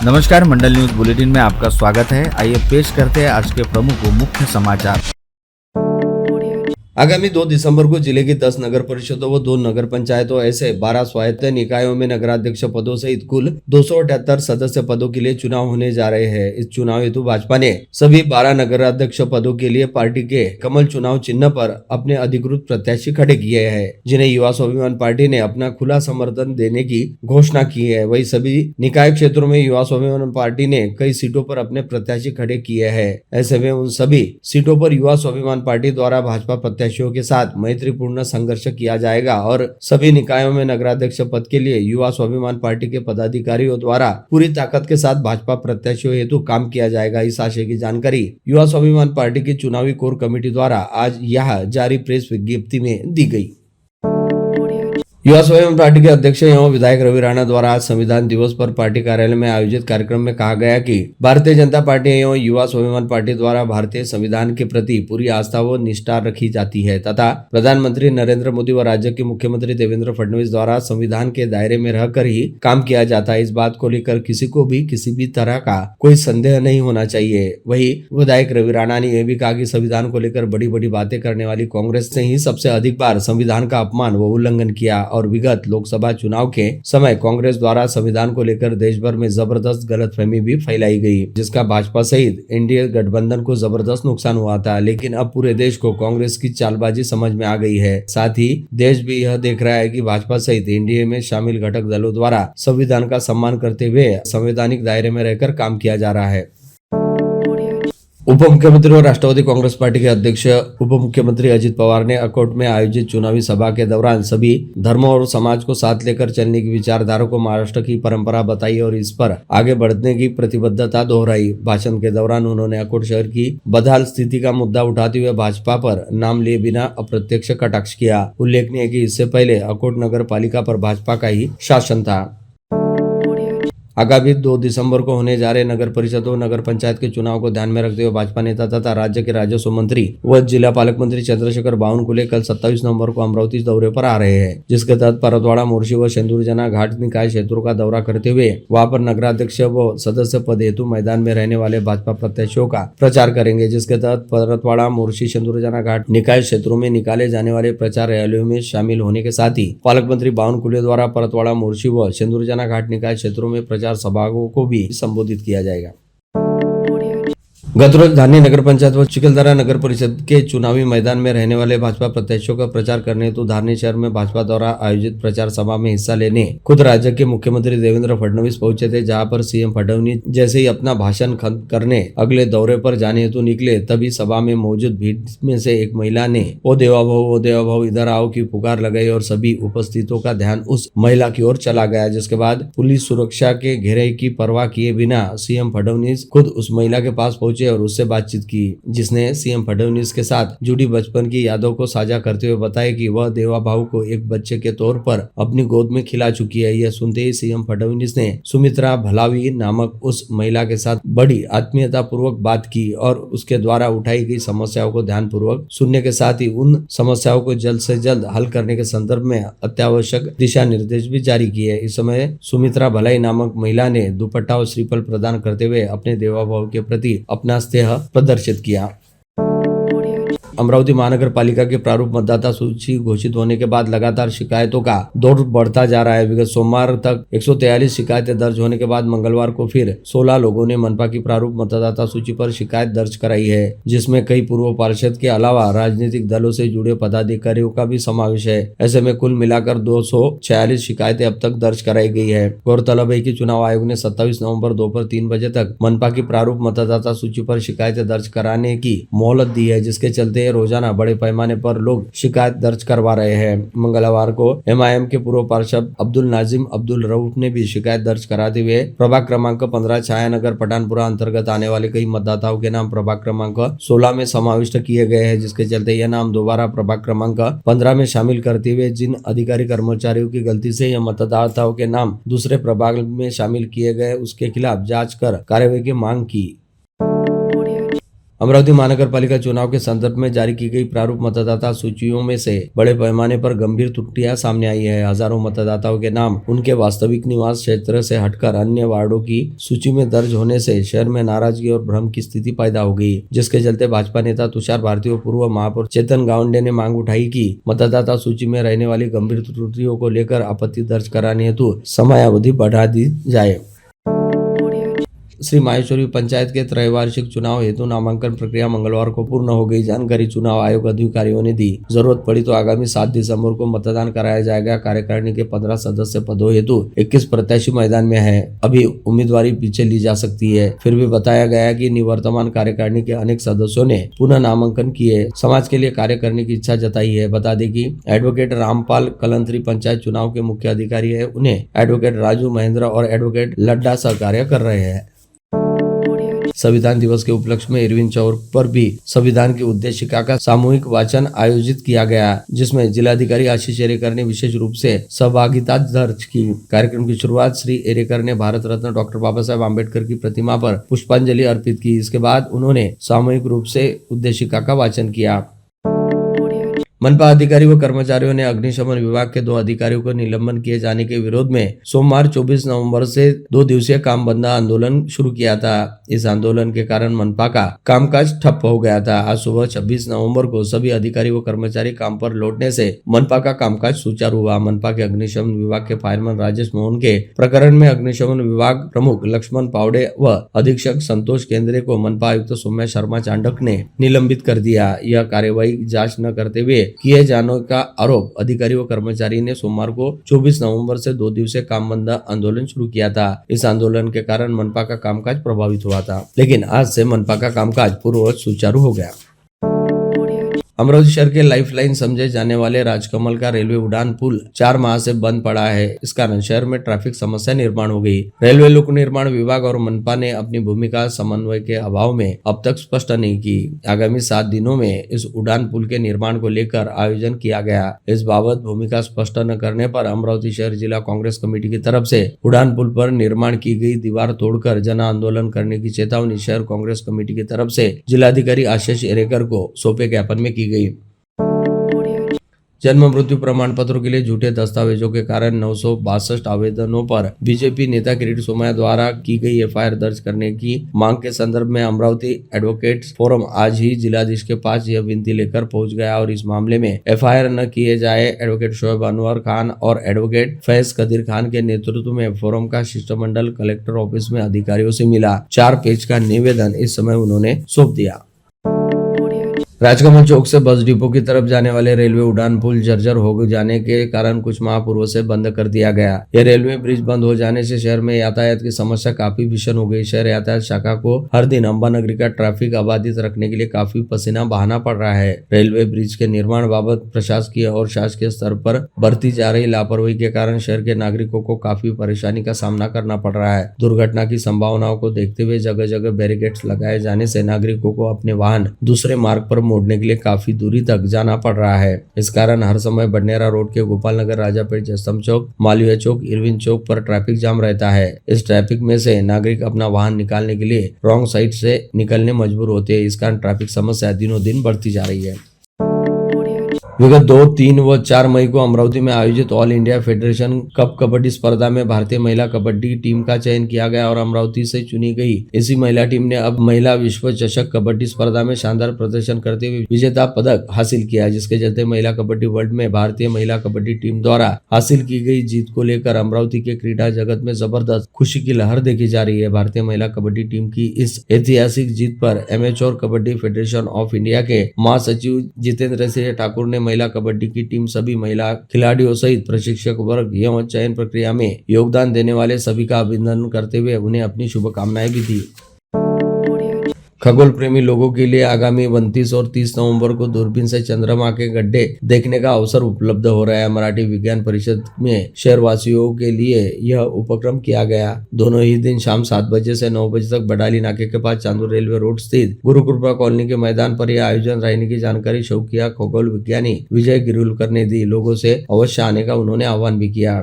नमस्कार, मंडल news bulletin में आपका स्वागत है। आइए पेश करते हैं आज के प्रमुख व मुख्य समाचार। आगामी 2 दिसंबर को जिले की 10 नगर परिषदों व 2 नगर पंचायतों ऐसे 12 स्वायत्त निकायों में नगराध्यक्ष पदों सहित कुल 278 सदस्य पदों के लिए चुनाव होने जा रहे हैं। इस चुनाव हेतु भाजपा ने सभी 12 नगराध्यक्ष पदों के लिए पार्टी के कमल चुनाव चिन्ह पर अपने अधिकृत प्रत्याशी खड़े किए हैं, जिन्हें युवा स्वाभिमान पार्टी ने अपना खुला समर्थन देने की घोषणा की है। वही सभी निकाय क्षेत्रों में युवा स्वाभिमान पार्टी ने कई सीटों पर अपने प्रत्याशी खड़े किए हैं। ऐसे में उन सभी सीटों पर युवा स्वाभिमान पार्टी द्वारा भाजपा प्रत्याशियों के साथ मैत्रीपूर्ण संघर्ष किया जाएगा और सभी निकायों में नगराध्यक्ष पद के लिए युवा स्वाभिमान पार्टी के पदाधिकारियों द्वारा पूरी ताकत के साथ भाजपा प्रत्याशियों हेतु काम किया जाएगा। इस आशय की जानकारी युवा स्वाभिमान पार्टी की चुनावी कोर कमेटी द्वारा आज यह जारी प्रेस विज्ञप्ति में दी गई। युवा स्वाभिमान पार्टी के अध्यक्ष एवं विधायक रवि राणा द्वारा आज संविधान दिवस पर पार्टी कार्यालय में आयोजित कार्यक्रम में कहा गया कि भारतीय जनता पार्टी एवं युवा स्वाभिमान पार्टी द्वारा भारतीय संविधान के प्रति पूरी आस्था व निष्ठा रखी जाती है तथा प्रधानमंत्री नरेंद्र मोदी व राज्य के मुख्यमंत्री देवेंद्र फडणवीस द्वारा संविधान के दायरे में रहकर ही काम किया जाता है। इस बात को लेकर किसी को भी किसी भी तरह का कोई संदेह नहीं होना चाहिए। वही विधायक रवि राणा ने यह भी कहा कि संविधान को लेकर बड़ी बड़ी बातें करने वाली कांग्रेस ने ही सबसे अधिक बार संविधान का अपमान व उल्लंघन किया और विगत लोकसभा चुनाव के समय कांग्रेस द्वारा संविधान को लेकर देश भर में जबरदस्त गलतफहमी भी फैलाई गई, जिसका भाजपा सहित एनडीए गठबंधन को जबरदस्त नुकसान हुआ था। लेकिन अब पूरे देश को कांग्रेस की चालबाजी समझ में आ गई है। साथ ही देश भी यह देख रहा है कि भाजपा सहित एनडीए में शामिल घटक दलों द्वारा संविधान का सम्मान करते हुए संवैधानिक दायरे में रहकर काम किया जा रहा है। उप मुख्यमंत्री और राष्ट्रवादी कांग्रेस पार्टी के अध्यक्ष उप मुख्यमंत्री अजित पवार ने अकोट में आयोजित चुनावी सभा के दौरान सभी धर्मों और समाज को साथ लेकर चलने की विचारधारा को महाराष्ट्र की परंपरा बताई और इस पर आगे बढ़ने की प्रतिबद्धता दोहराई। भाषण के दौरान उन्होंने अकोट शहर की बदहाल स्थिति का मुद्दा उठाते हुए भाजपा पर नाम लिए बिना अप्रत्यक्ष कटाक्ष किया। उल्लेखनीय है कि इससे पहले अकोट नगर पालिका पर भाजपा का ही शासन था। आगामी 2 दिसंबर को होने जा रहे नगर परिषद और नगर पंचायत के चुनाव को ध्यान में रखते हुए भाजपा नेता तथा राज्य के राजस्व मंत्री व जिला पालक मंत्री चंद्रशेखर बावनकुले कल 27 नवंबर को अमरावती दौरे पर आ रहे हैं, जिसके तहत परतवाड़ा, मोर्शी व शेंदुरजना घाट निकाय क्षेत्रों का दौरा करते हुए वहां पर नगराध्यक्ष व सदस्य पद हेतु मैदान में रहने वाले भाजपा प्रत्याशियों का प्रचार करेंगे। जिसके तहत परतवाड़ा, मोर्शी, शेंदुरजना घाट निकाय क्षेत्रों में निकाले जाने वाले प्रचार रैलियों में शामिल होने के साथ ही पालक मंत्री बावनकुले द्वारा परतवाड़ा, मोर्शी व शेंदुरजना घाट निकाय क्षेत्रों में प्रचार सभाओं को भी संबोधित किया जाएगा। गत रोज धानी नगर पंचायत व चिखलदरा नगर परिषद के चुनावी मैदान में रहने वाले भाजपा प्रत्याशियों का प्रचार करने हेतु धारनी शहर में भाजपा द्वारा आयोजित प्रचार सभा में हिस्सा लेने खुद राज्य के मुख्यमंत्री देवेंद्र फडणवीस पहुंचे थे, जहां पर सीएम फडणवीस जैसे ही अपना भाषण खत्म करने अगले दौरे पर जाने हेतु निकले, तभी सभा में मौजूद भीड़ में से एक महिला ने ओ देवा भाव इधर आओ की पुकार लगाई और सभी उपस्थितों का ध्यान उस महिला की ओर चला गया। जिसके बाद पुलिस सुरक्षा के घेरे की परवाह किए बिना सीएम फडणवीस खुद उस महिला के पास पहुंचे और उससे बातचीत की, जिसने सीएम फडणवीस के साथ जुड़ी बचपन की यादों को साझा करते हुए बताया कि वह देवा भाऊ को एक बच्चे के तौर पर अपनी गोद में खिला चुकी है। यह सुनते ही सीएम फडणवीस ने सुमित्रा भलावी नामक उस महिला के साथ बड़ी आत्मीयता पूर्वक बात की और उसके द्वारा उठाई गई समस्याओं को ध्यान पूर्वक सुनने के साथ ही उन समस्याओं को जल्द से जल्द हल करने के संदर्भ में अत्यावश्यक दिशा निर्देश भी जारी किए। इस समय सुमित्रा भलाई नामक महिला ने दुपट्टा और श्रीफल प्रदान करते हुए अपने देवा भाऊ के प्रति अपना स्नेह प्रदर्शित किया। अमरावती महानगर पालिका के प्रारूप मतदाता सूची घोषित होने के बाद लगातार शिकायतों का दौर बढ़ता जा रहा है। विगत सोमवार तक 143 शिकायतें दर्ज होने के बाद मंगलवार को फिर 16 लोगों ने मनपा की प्रारूप मतदाता सूची पर शिकायत दर्ज कराई है, जिसमें कई पूर्व पार्षद के अलावा राजनीतिक दलों से जुड़े पदाधिकारियों का भी समावेश है। ऐसे में कुल मिलाकर 246 शिकायतें अब तक दर्ज कराई गई है। गौरतलब है कि चुनाव आयोग ने 27 नवम्बर दोपहर 3 बजे तक मनपा की प्रारूप मतदाता सूची पर शिकायतें दर्ज कराने की मोहलत दी है, जिसके चलते रोजाना बड़े पैमाने पर लोग शिकायत दर्ज करवा रहे हैं। मंगलवार को एमआईएम के पूर्व पार्षद अब्दुल नाजिम अब्दुल रऊफ ने भी शिकायत दर्ज कराते हुए प्रभाग क्रमांक 15 छायानगर पठानपुरा अंतर्गत आने वाले कई मतदाताओं के नाम प्रभाग क्रमांक 16 में समाविष्ट किए गए हैं, जिसके चलते यह नाम दोबारा प्रभाग क्रमांक 15 में शामिल करते हुए जिन अधिकारी कर्मचारियों की गलती से यह मतदाताओं के नाम दूसरे प्रभाग में शामिल किए गए उसके खिलाफ जांच कर कार्रवाई की मांग की। अमरावती महानगर पालिका चुनाव के संदर्भ में जारी की गई प्रारूप मतदाता सूचियों में से बड़े पैमाने पर गंभीर त्रुटियां सामने आई है। हजारों मतदाताओं के नाम उनके वास्तविक निवास क्षेत्र से हटकर अन्य वार्डों की सूची में दर्ज होने से शहर में नाराजगी और भ्रम की स्थिति पैदा हो गई, जिसके चलते भाजपा नेता तुषार भारती और पूर्व महापौर चेतन गावंडे ने मांग उठाई कि मतदाता सूची में रहने वाली गंभीर त्रुटियों को लेकर आपत्ति दर्ज कराने हेतु समयावधि बढ़ा दी जाए। श्री माहेश्वरी पंचायत के त्रैवार्षिक चुनाव हेतु नामांकन प्रक्रिया मंगलवार को पूर्ण हो गई। जानकारी चुनाव आयोग अधिकारियों ने दी। जरूरत पड़ी तो आगामी 7 दिसंबर को मतदान कराया जाएगा। कार्यकारिणी के 15 सदस्य पदों हेतु 21 प्रत्याशी मैदान में है। अभी उम्मीदवारी पीछे ली जा सकती है। फिर भी बताया गया कि निवर्तमान कार्यकारिणी के अनेक सदस्यों ने पुनः नामांकन किए, समाज के लिए कार्य करने की इच्छा जताई है। बता दें कि एडवोकेट रामपाल कलंत्री पंचायत चुनाव के मुख्य अधिकारी है। उन्हें एडवोकेट राजू महेंद्र और एडवोकेट लड्डा सहकार्य कर रहे हैं। संविधान दिवस के उपलक्ष्य में इरविन चौक पर भी संविधान की उद्देशिका का सामूहिक वाचन आयोजित किया गया, जिसमें जिलाधिकारी आशीष एरेकर ने विशेष रूप से सहभागिता दर्ज की। कार्यक्रम की शुरुआत श्री एरेकर ने भारत रत्न डॉक्टर बाबा साहेब आम्बेडकर की प्रतिमा पर पुष्पांजलि अर्पित की। इसके बाद उन्होंने सामूहिक रूप से उद्देशिका का वाचन किया। मनपा अधिकारी व कर्मचारियों ने अग्निशमन विभाग के 2 अधिकारियों को निलंबन किए जाने के विरोध में सोमवार 24 नवंबर से 2 दिवसीय काम बंद आंदोलन शुरू किया था। इस आंदोलन के कारण मनपा का कामकाज ठप हो गया था। आज सुबह 26 नवंबर को सभी अधिकारी व कर्मचारी काम पर लौटने से मनपा का कामकाज सुचारू हुआ। मनपा के अग्निशमन विभाग के फायरमैन राजेश मोहन के प्रकरण में अग्निशमन विभाग प्रमुख लक्ष्मण पावड़े व अधीक्षक संतोष केंद्रे को मनपा आयुक्त सौम्या शर्मा चांडक ने निलंबित कर दिया। यह कार्यवाही जांच न करते हुए किए जाने का आरोप अधिकारी व कर्मचारी ने सोमवार को 24 नवंबर से 2 दिवसीय काम बंद आंदोलन शुरू किया था। इस आंदोलन के कारण मनपा का कामकाज प्रभावित हुआ था, लेकिन आज से मनपा का कामकाज पूर्ववत सुचारू हो गया। अमरावती शहर के लाइफलाइन समझे जाने वाले राजकमल का रेलवे उड़ान पुल 4 माह से बंद पड़ा है। इस कारण शहर में ट्रैफिक समस्या निर्माण हो गई। रेलवे लोक निर्माण विभाग और मनपा ने अपनी भूमिका समन्वय के अभाव में अब तक स्पष्ट नहीं की। आगामी 7 दिनों में इस उड़ान पुल के निर्माण को लेकर आयोजन किया गया। इस बाबत भूमिका स्पष्ट न करने पर अमरावती शहर जिला कांग्रेस कमेटी की तरफ से उड़ान पुल पर निर्माण की गई दीवार तोड़कर जन आंदोलन करने की चेतावनी शहर कांग्रेस कमेटी की तरफ से जिलाधिकारी आशीष एरेकर को सौंपे ज्ञापन में की गई। जन्म मृत्यु प्रमाण पत्रों के लिए झूठे दस्तावेजों के कारण 962 आवेदनों पर बीजेपी नेता किरीट सोमैया द्वारा की गई एफआईआर दर्ज करने की मांग के संदर्भ में अमरावती एडवोकेट्स फोरम आज ही जिलाधीश के पास यह विनती लेकर पहुंच गया और इस मामले में एफआईआर न किए जाए एडवोकेट शोएब अनवर खान और एडवोकेट फैज कदीर खान के नेतृत्व में फोरम का शिष्टमंडल कलेक्टर ऑफिस में अधिकारियों से मिला। 4 पेज का निवेदन इस समय उन्होंने सौंप दिया। राजकमल चौक से बस डिपो की तरफ जाने वाले रेलवे उड़ान पुल जर्जर हो जाने के कारण कुछ माह पूर्व से बंद कर दिया गया। यह रेलवे ब्रिज बंद हो जाने से शहर में यातायात की समस्या काफी भीषण हो गई। शहर यातायात शाखा को हर दिन अंबानगरी का ट्रैफिक अबाधित रखने के लिए काफी पसीना बहाना पड़ रहा है। रेलवे ब्रिज के निर्माण बाबत प्रशासकीय और शासकीय स्तर पर बरती जा रही लापरवाही के कारण शहर के नागरिकों को काफी परेशानी का सामना करना पड़ रहा है। दुर्घटना की संभावनाओं को देखते हुए जगह जगह बैरिकेड्स लगाए जाने से नागरिकों को अपने वाहन दूसरे मार्ग पर मोड़ने के लिए काफी दूरी तक जाना पड़ रहा है। इस कारण हर समय बडनेरा रोड के गोपाल नगर, राजापेट, जयस्तंभ चौक, मालवीय चौक, इरविन चौक पर ट्रैफिक जाम रहता है। इस ट्रैफिक में से नागरिक अपना वाहन निकालने के लिए रॉन्ग साइड से निकलने मजबूर होते हैं। इस कारण ट्रैफिक समस्या दिनों दिन बढ़ती जा रही है। विगत 2, 3 व 4 मई को अमरावती में आयोजित all India federation cup kabaddi स्पर्धा में भारतीय महिला कबड्डी टीम का चयन किया गया और अमरावती से चुनी गई इसी महिला टीम ने अब महिला विश्व चषक कबड्डी स्पर्धा में शानदार प्रदर्शन करते हुए विजेता पदक हासिल किया, जिसके चलते महिला कबड्डी वर्ल्ड में भारतीय महिला कबड्डी टीम द्वारा हासिल की गई जीत को लेकर अमरावती के क्रीडा जगत में जबरदस्त खुशी की लहर देखी जा रही है। भारतीय महिला कबड्डी टीम की इस ऐतिहासिक जीत पर amateur kabaddi federation of India के महासचिव जितेंद्र सिंह ठाकुर ने महिला कबड्डी की टीम, सभी महिला खिलाड़ियों सहित प्रशिक्षक वर्ग एवं चयन प्रक्रिया में योगदान देने वाले सभी का अभिनंदन करते हुए उन्हें अपनी शुभकामनाएं भी दी। खगोल प्रेमी लोगों के लिए आगामी 29 और 30 नवंबर को दूरबीन से चंद्रमा के गड्ढे देखने का अवसर उपलब्ध हो रहा है। मराठी विज्ञान परिषद में शहरवासियों के लिए यह उपक्रम किया गया। दोनों ही दिन शाम 7 बजे से 9 बजे तक बडाली नाके के पास चांदूर रेलवे रोड स्थित गुरु कृपा कॉलोनी के मैदान पर यह आयोजन रहने की जानकारी शौकिया खगोल विज्ञानी विजय गिरुलकर ने दी। लोगों से अवश्य आने का उन्होंने आह्वान भी किया।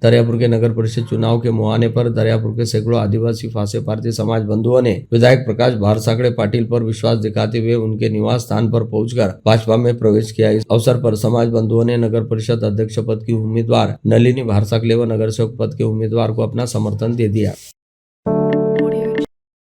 दरियापुर के नगर परिषद चुनाव के मुहाने पर दरियापुर के सैकड़ों आदिवासी फासे भारतीय समाज बंधुओं ने विधायक प्रकाश भारसागड़े पाटिल पर विश्वास दिखाते हुए उनके निवास स्थान पर पहुंचकर भाजपा में प्रवेश किया। इस अवसर पर समाज बंधुओं ने नगर परिषद अध्यक्ष पद की उम्मीदवार नलिनी भारसागड़े व नगर सेवक पद के उम्मीदवार को अपना समर्थन दे दिया।